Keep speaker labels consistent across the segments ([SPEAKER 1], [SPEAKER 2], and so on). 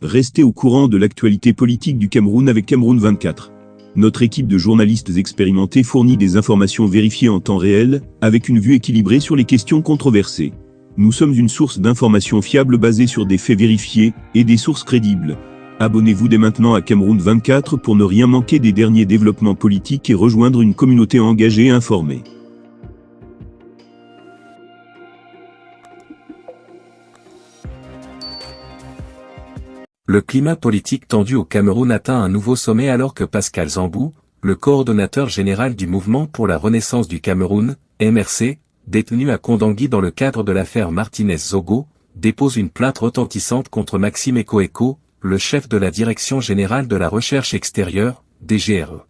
[SPEAKER 1] Restez au courant de l'actualité politique du Cameroun avec Cameroun 24. Notre équipe de journalistes expérimentés fournit des informations vérifiées en temps réel, avec une vue équilibrée sur les questions controversées. Nous sommes une source d'informations fiables basée sur des faits vérifiés et des sources crédibles. Abonnez-vous dès maintenant à Cameroun 24 pour ne rien manquer des derniers développements politiques et rejoindre une communauté engagée et informée.
[SPEAKER 2] Le climat politique tendu au Cameroun atteint un nouveau sommet alors que Pascal Zambou, le coordonnateur général du Mouvement pour la Renaissance du Cameroun, MRC, détenu à Kondangui dans le cadre de l'affaire Martinez-Zogo, dépose une plainte retentissante contre Maxime Eko, le chef de la Direction générale de la recherche extérieure, DGRE.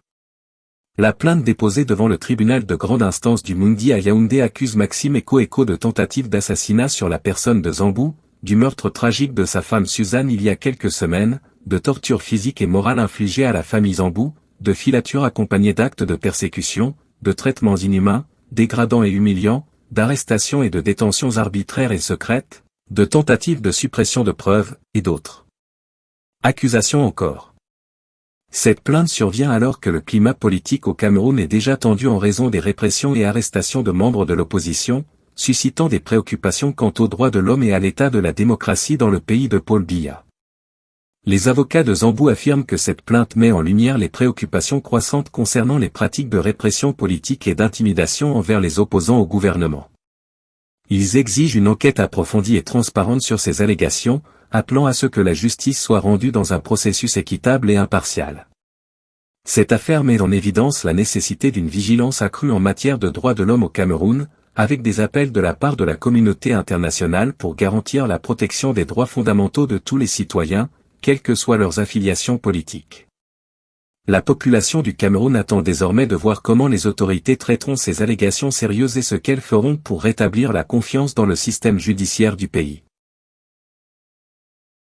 [SPEAKER 2] La plainte déposée devant le tribunal de grande instance du Mundi à Yaoundé accuse Maxime Eko de tentative d'assassinat sur la personne de Zambou, du meurtre tragique de sa femme Suzanne il y a quelques semaines, de torture physique et morale infligée à la famille Zambou, de filature accompagnée d'actes de persécution, de traitements inhumains, dégradants et humiliants, d'arrestations et de détentions arbitraires et secrètes, de tentatives de suppression de preuves, et d'autres accusations encore. Cette plainte survient alors que le climat politique au Cameroun est déjà tendu en raison des répressions et arrestations de membres de l'opposition, suscitant des préoccupations quant aux droits de l'homme et à l'état de la démocratie dans le pays de Paul Biya. Les avocats de Zambou affirment que cette plainte met en lumière les préoccupations croissantes concernant les pratiques de répression politique et d'intimidation envers les opposants au gouvernement. Ils exigent une enquête approfondie et transparente sur ces allégations, appelant à ce que la justice soit rendue dans un processus équitable et impartial. Cette affaire met en évidence la nécessité d'une vigilance accrue en matière de droits de l'homme au Cameroun, avec des appels de la part de la communauté internationale pour garantir la protection des droits fondamentaux de tous les citoyens, quelles que soient leurs affiliations politiques. La population du Cameroun attend désormais de voir comment les autorités traiteront ces allégations sérieuses et ce qu'elles feront pour rétablir la confiance dans le système judiciaire du pays.